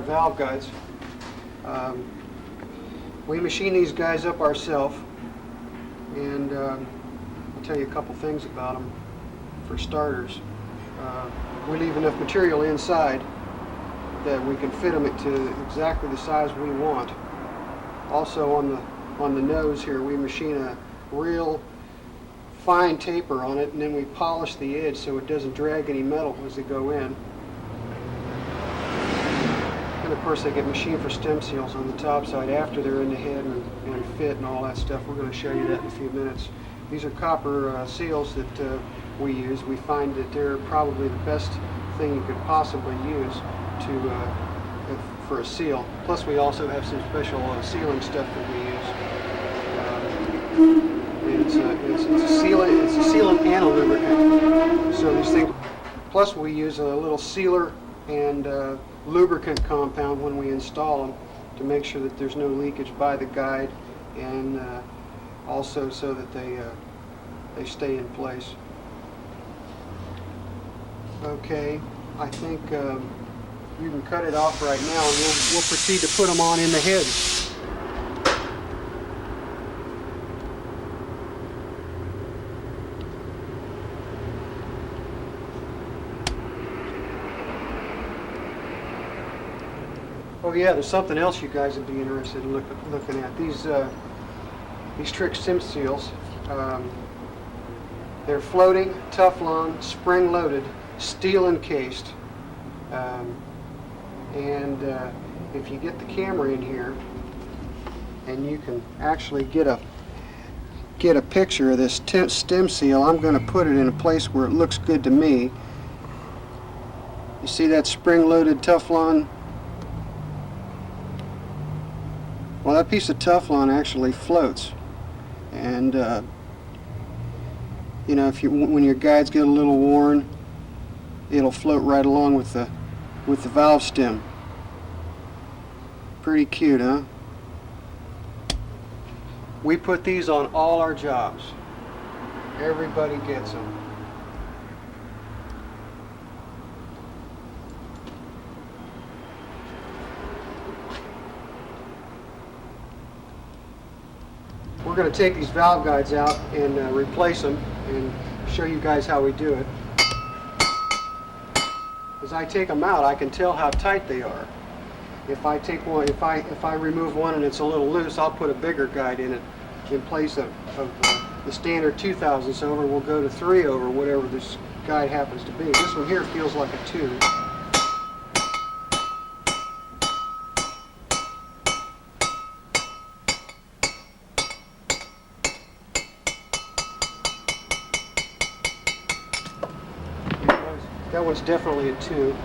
valve guides. We machine these guys up ourselves, and I'll tell you a couple things about them. For starters, we leave enough material inside that we can fit them to exactly the size we want. Also on the nose here, we machine a real fine taper on it, and then we polish the edge so it doesn't drag any metal as they go in. And of course they get machined for stem seals on the top side after they're in the head and fit and all that stuff. We're going to show you that in a few minutes. These are copper seals that we use. We find that they're probably the best thing you could possibly use for a seal. Plus we also have some special sealing stuff that we use. It's a sealant and a lubricant. So these things. Plus we use a little sealer and lubricant compound when we install them to make sure that there's no leakage by the guide, and also so that they stay in place. Okay, I think you can cut it off right now, and we'll proceed to put them on in the head. Oh yeah, there's something else you guys would be interested in looking at. These trick stem seals. They're floating, Teflon, spring-loaded, steel encased, and if you get the camera in here, and you can actually get a picture of this stem seal. I'm going to put it in a place where it looks good to me. You see that spring-loaded Teflon? Well, that piece of Teflon actually floats, and you know, when your guides get a little worn, it'll float right along with the valve stem. Pretty cute, huh? We put these on all our jobs. Everybody gets them. We're going to take these valve guides out and replace them and show you guys how we do it. As I take them out, I can tell how tight they are. If I take one, if I remove one and it's a little loose, I'll put a bigger guide in it in place of the standard 2/1000 over. We'll go to 3 over, whatever this guide happens to be. This one here feels like a 2. That one's definitely a 2,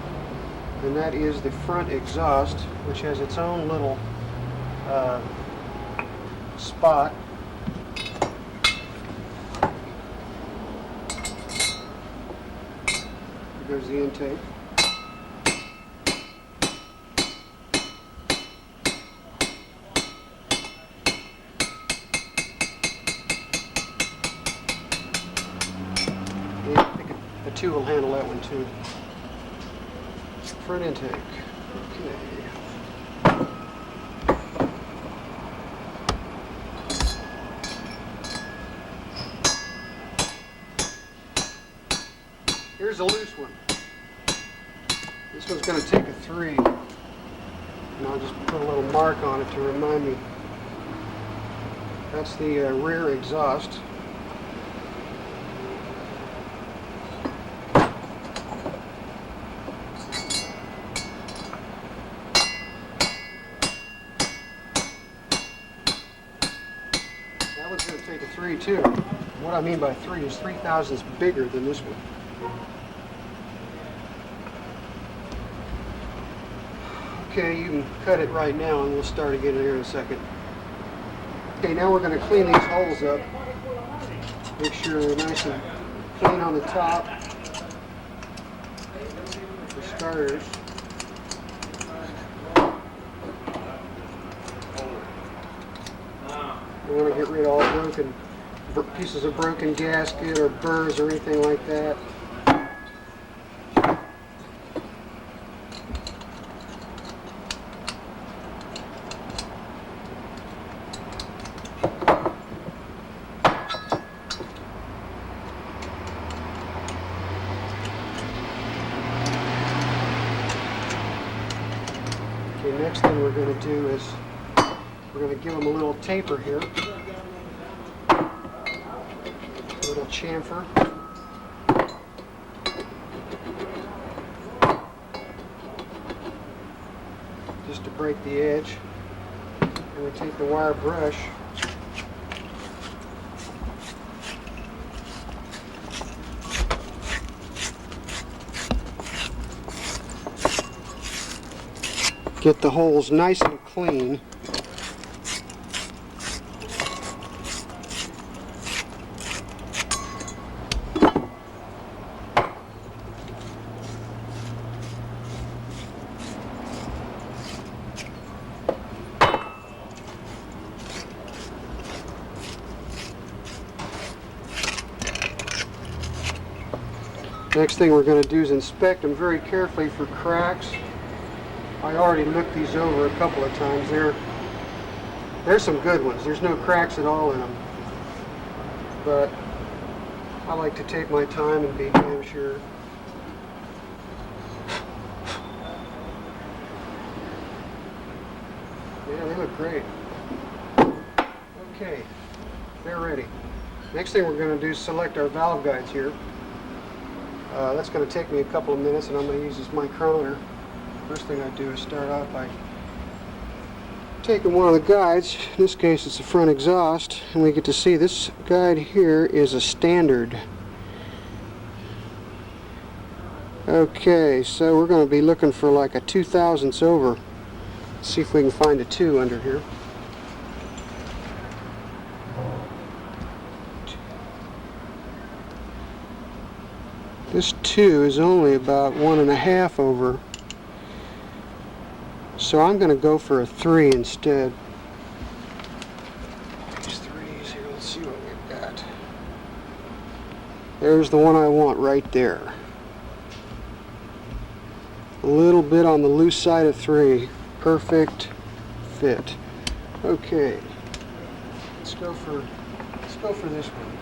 and that is the front exhaust, which has its own little spot. There's the intake. The 2 will handle that one too. Front intake. Okay. Here's a loose one. This one's going to take a 3. And I'll just put a little mark on it to remind me. That's the rear exhaust. Going to take a 3 too. What I mean by 3 is 3/1000 is bigger than this one. Okay, you can cut it right now and we'll start again here in a second. Okay, now we're going to clean these holes up. Make sure they're nice and clean on the top. For starters. We want to get rid of all pieces of broken gasket or burrs or anything like that. next thing we're going to do is we're going to give them a little taper here. A little chamfer. Just to break the edge. And we take the wire brush. Get the holes nice and clean. Next thing we're going to do is inspect them very carefully for cracks. I already looked these over a couple of times. There's some good ones. There's no cracks at all in them. But I like to take my time and be damn sure. Yeah, they look great. Okay, they're ready. Next thing we're going to do is select our valve guides here. That's going to take me a couple of minutes, and I'm going to use this micrometer. First thing I do is start off by taking one of the guides. In this case it's the front exhaust, and we get to see this guide here is a standard. Okay, so we're going to be looking for like a 2/1000 over. Let's see if we can find a 2 under here. This 2 is only about 1.5 over. So I'm going to go for a 3 instead. These 3s here, let's see what we've got. There's the one I want right there. A little bit on the loose side of 3. Perfect fit. Okay. Let's go for this one.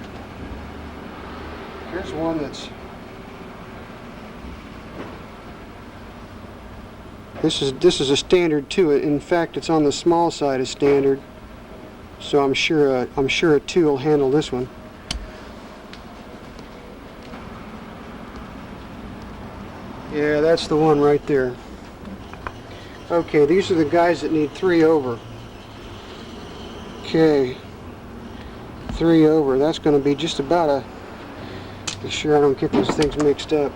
Here's one that's This is a standard too. In fact, it's on the small side of standard, so I'm sure a 2 will handle this one. Yeah, that's the one right there. Okay, these are the guys that need 3 over. Okay, 3 over. That's going to be just about a. Be sure I don't get these things mixed up.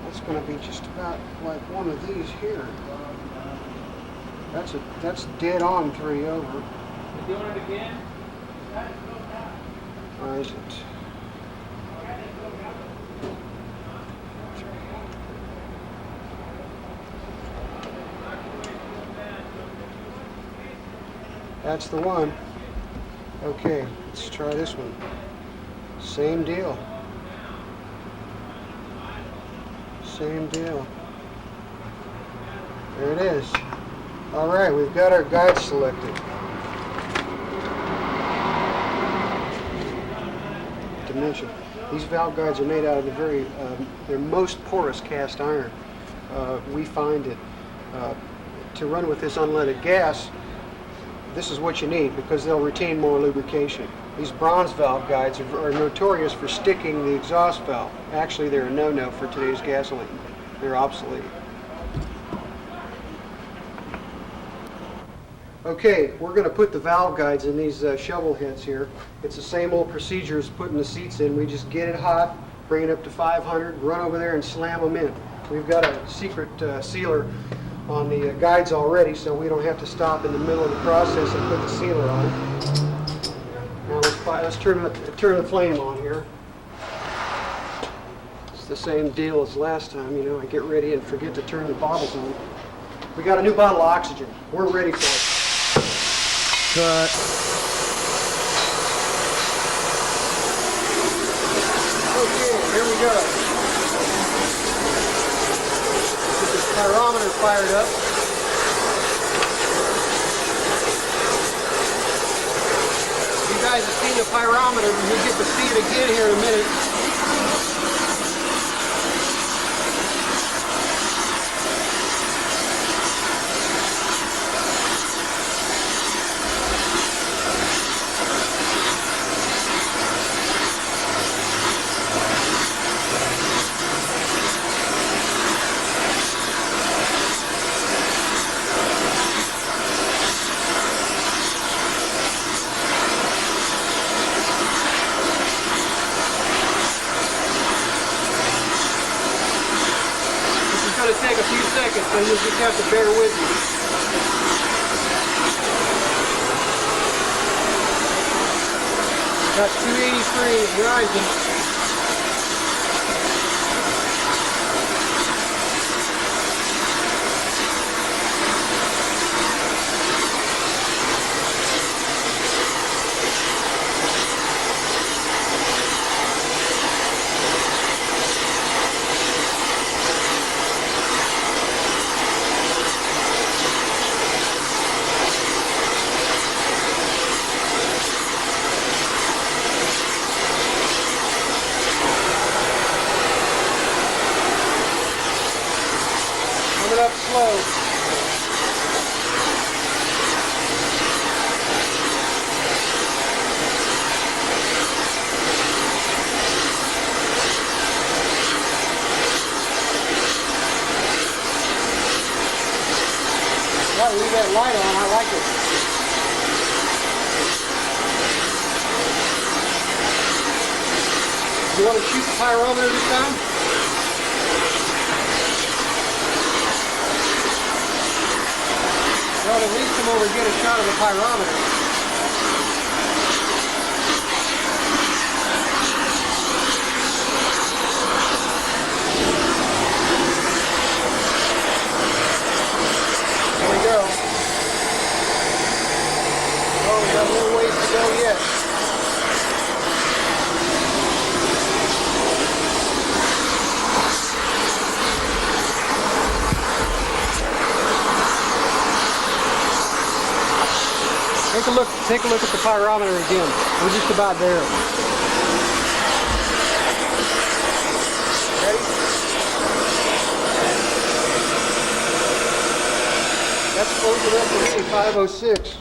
That's going to be just about like one of these here. That's dead on 3 over. You doing it again? Why is it? That's the one. Okay, let's try this one. Same deal. Same deal. There it is. All right, we've got our guide selected. Dimension. These valve guides are made out of the their most porous cast iron. We find it to run with this unleaded gas. This is what you need because they'll retain more lubrication. These bronze valve guides are notorious for sticking the exhaust valve. Actually, they're a no-no for today's gasoline. They're obsolete. Okay, we're going to put the valve guides in these shovel heads here. It's the same old procedure as putting the seats in. We just get it hot, bring it up to 500, run over there and slam them in. We've got a secret sealer on the guides already, so we don't have to stop in the middle of the process and put the sealer on. Now let's turn the flame on here. It's the same deal as last time, you know. I get ready and forget to turn the bottles on. We got a new bottle of oxygen. We're ready for it. Cut. Okay, here we go. Get this pyrometer fired up. You guys have seen the pyrometer, but you'll get to see it again here in a minute. so you just have to bear with me. Got 283 rising. Coming up slow. Gotta leave that light on, I like it. You want to shoot the pyrometer this time? Well, at least come over and get a shot of the pyrometer. There we go. Oh, we got a little ways to go yet. Take a look at the pyrometer again. We're just about there. Ready? That's close enough for me, 506.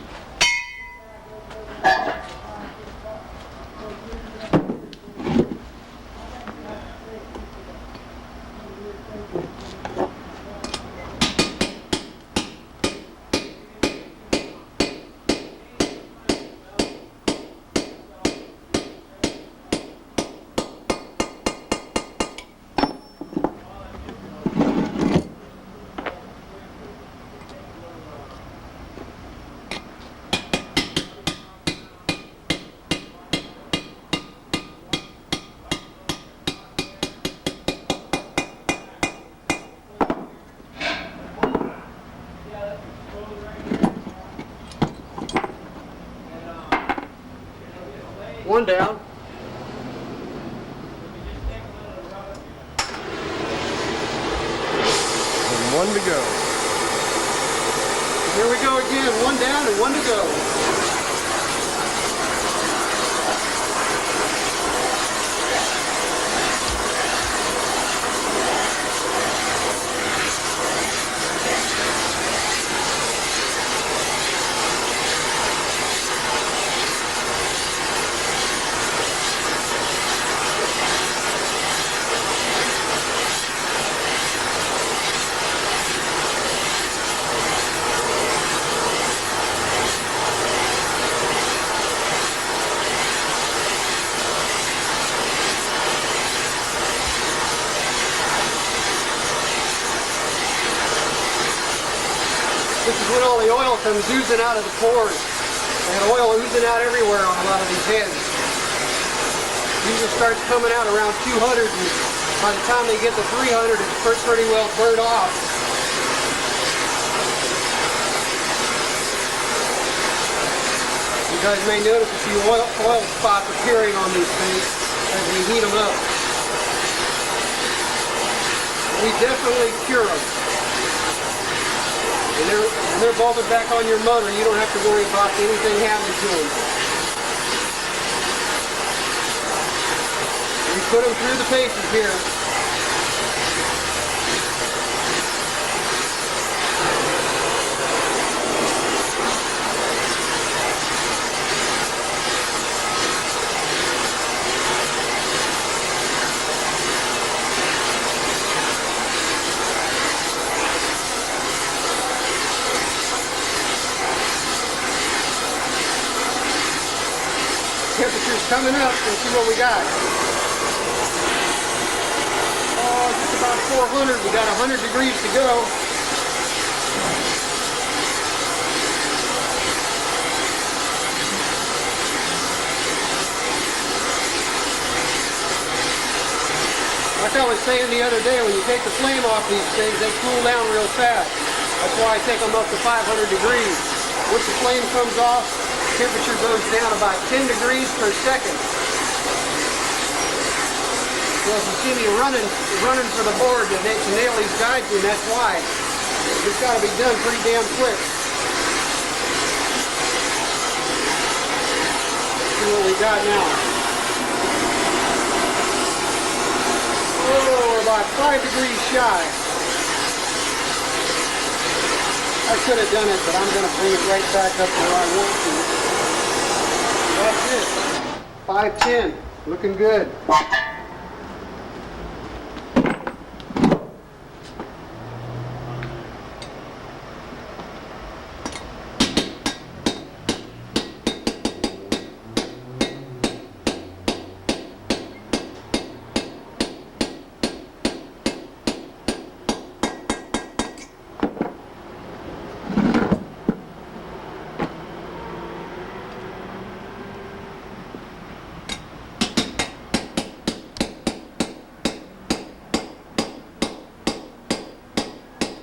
One down. And one to go. Here we go again. One down and one to go. This is when all the oil comes oozing out of the pores. They had oil oozing out everywhere on a lot of these heads. Usually starts coming out around 200, and by the time they get to 300, it's pretty well burnt off. You guys may notice a few oil spots appearing on these things as we heat them up. We definitely cure them. And they're bolted back on your motor. You don't have to worry about anything happening to them. We put them through the paces here. Temperature's coming up. Let's see what we got. Oh, just about 400. We got 100 degrees to go. like I was saying the other day, when you take the flame off these things, they cool down real fast. That's why I take them up to 500 degrees. Once the flame comes off, temperature goes down about 10 degrees per second. So if you see me running for the board to nail these guides in, that's why. It's got to be done pretty damn quick. Let's see what we got now. Oh, we're about 5 degrees shy. I could have done it, but I'm going to bring it right back up to where I want to. That's it. 510. Looking good.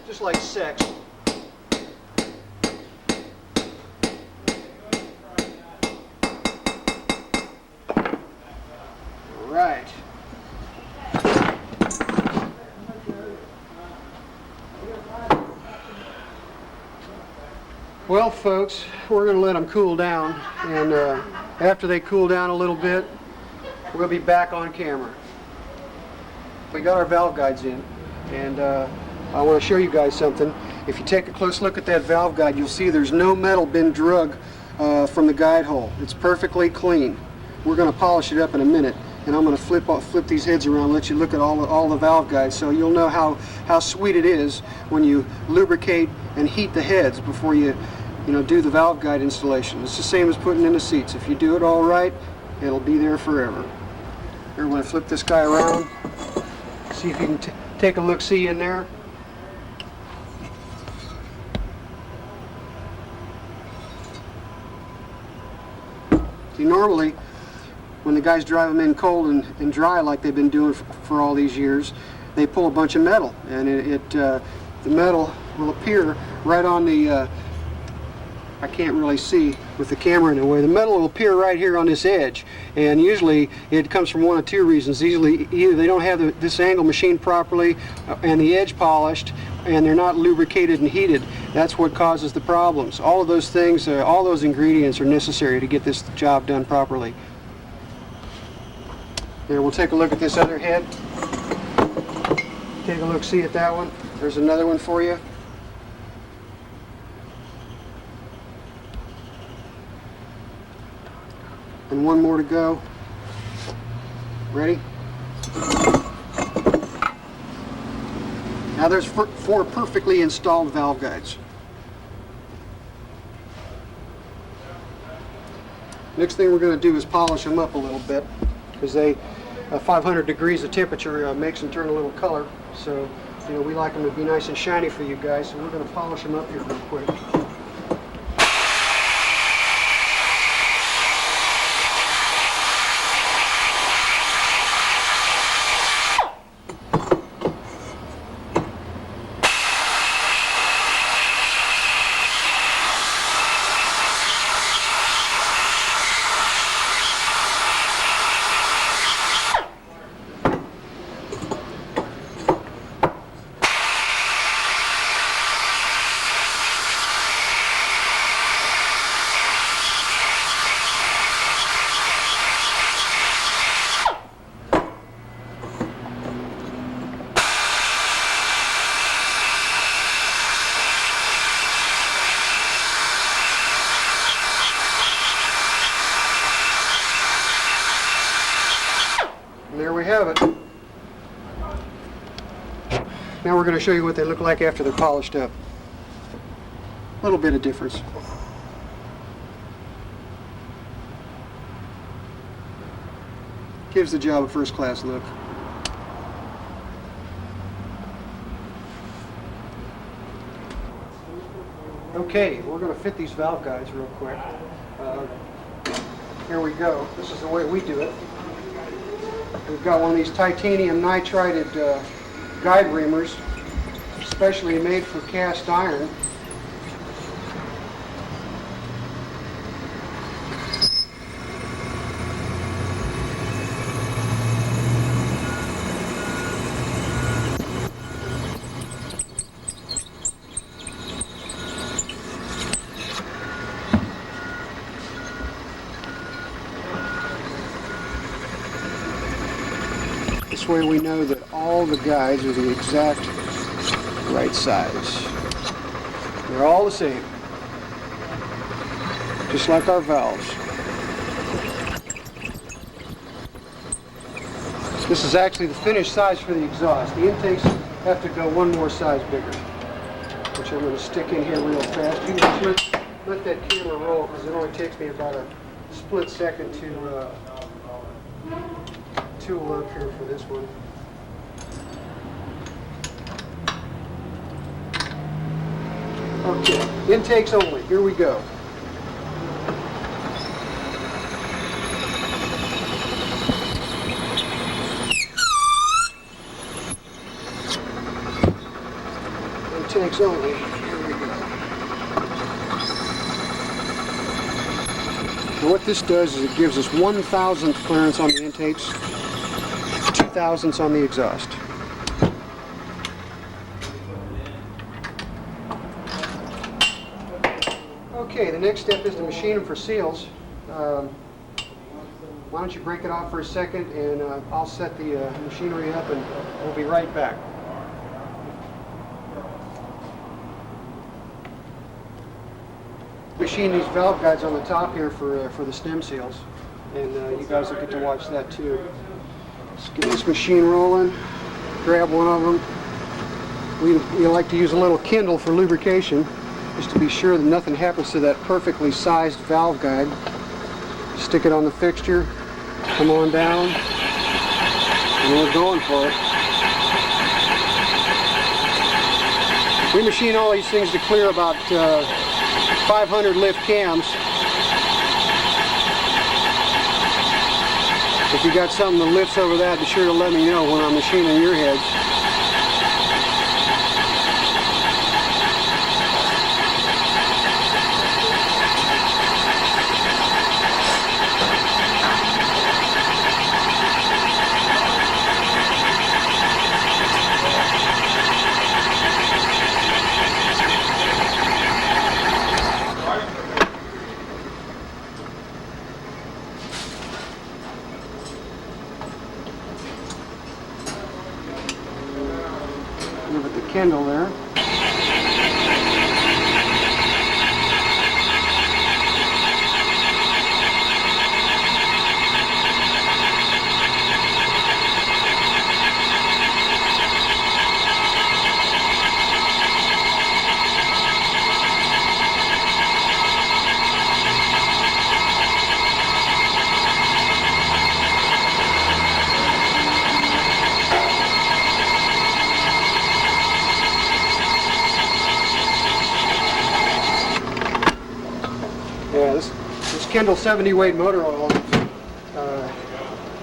Just like sex. All right. Well, folks, we're going to let them cool down, and after they cool down a little bit, we'll be back on camera. We got our valve guides in, and I want to show you guys something. If you take a close look at that valve guide, you'll see there's no metal been drug from the guide hole. It's perfectly clean. We're going to polish it up in a minute, and I'm going to flip these heads around and let you look at all the valve guides, so you'll know how sweet it is when you lubricate and heat the heads before you do the valve guide installation. It's the same as putting in the seats. If you do it all right, it'll be there forever. Here, we're going to flip this guy around, see if you can take a look-see in there. See, normally, when the guys drive them in cold and dry like they've been doing for all these years, they pull a bunch of metal, and the metal will appear right on the, I can't really see with the camera in the way, the metal will appear right here on this edge, and usually it comes from one of two reasons. Either they don't have this angle machined properly and the edge polished, and they're not lubricated and heated. That's what causes the problems. All of those things, all those ingredients are necessary to get this job done properly. Here, we'll take a look at this other head. Take a look, see at that one. There's another one for you. And one more to go. Ready? Now there's four perfectly installed valve guides. Next thing we're going to do is polish them up a little bit, because 500 degrees of temperature makes them turn a little color. So, we like them to be nice and shiny for you guys. So we're going to polish them up here real quick. And there we have it. Now we're going to show you what they look like after they're polished up. A little bit of difference. Gives the job a first-class look. Okay, we're going to fit these valve guides real quick. Here we go. This is the way we do it. We've got one of these titanium nitrided guide reamers, specially made for cast iron. This way we know that all the guides are the exact right size. They're all the same, just like our valves. This is actually the finished size for the exhaust. The intakes have to go one more size bigger, which I'm going to stick in here real fast. You can just let that camera roll, because it only takes me about a split second to tool up here for this one. Okay, intakes only. Here we go. Intakes only. Here we go. Now what this does is it gives us 1,000th clearance on the intakes, 2,000ths on the exhaust. Okay, the next step is to machine them for seals. Why don't you break it off for a second, and I'll set the machinery up, and we'll be right back. Machine these valve guides on the top here for the stem seals, and you guys will get to watch that too. Let's get this machine rolling. Grab one of them. We like to use a little Kindle for lubrication, just to be sure that nothing happens to that perfectly sized valve guide. Stick it on the fixture, come on down, and we're going for it. We machine all these things to clear about 500 lift cams. If you got something that lifts over that, be sure to let me know when I'm machining your heads. Look at the Kindle there. Yeah, this Kindle 70 weight motor oil,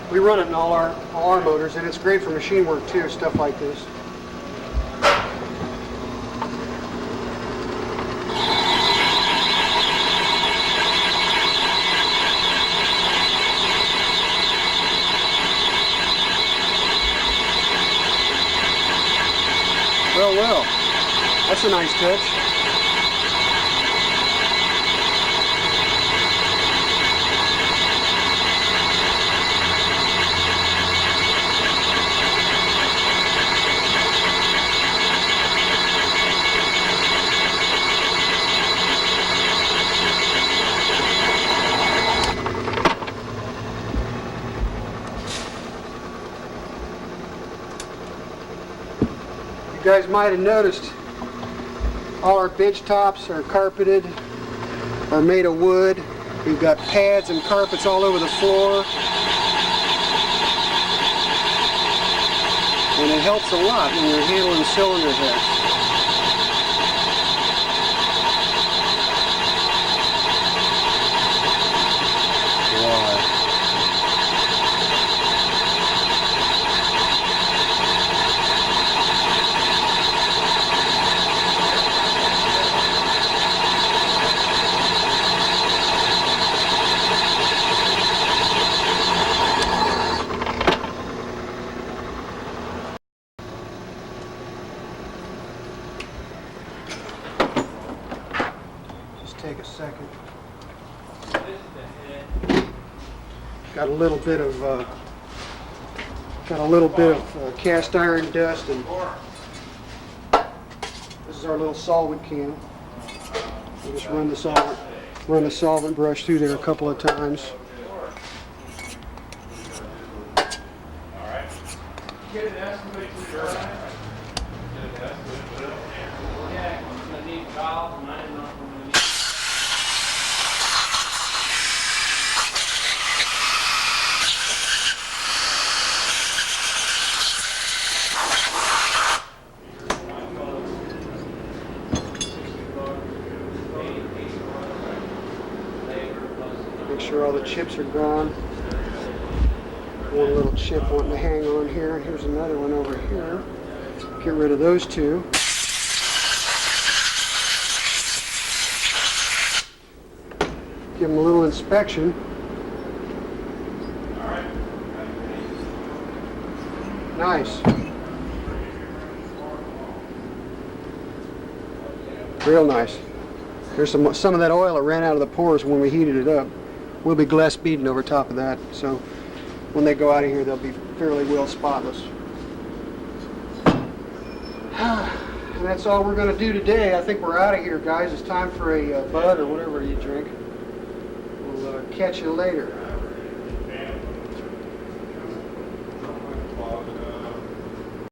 we run it in all our motors, and it's great for machine work too, stuff like this. Well, that's a nice touch. You guys might have noticed all our bench tops are carpeted, are made of wood. We've got pads and carpets all over the floor. And it helps a lot when you're handling cylinder heads. got a little bit of cast iron dust, and this is our little solvent can. We'll just run the solvent brush through there a couple of times. Make sure all the chips are gone. One little chip wanting to hang on here. Here's another one over here. Get rid of those two. Give them a little inspection. Nice. Real nice. There's some of that oil that ran out of the pores when we heated it up. We'll be glass beading over top of that, so when they go out of here, they'll be fairly well spotless. And that's all we're going to do today. I think we're out of here, guys. It's time for a bud or whatever you drink. We'll catch you later.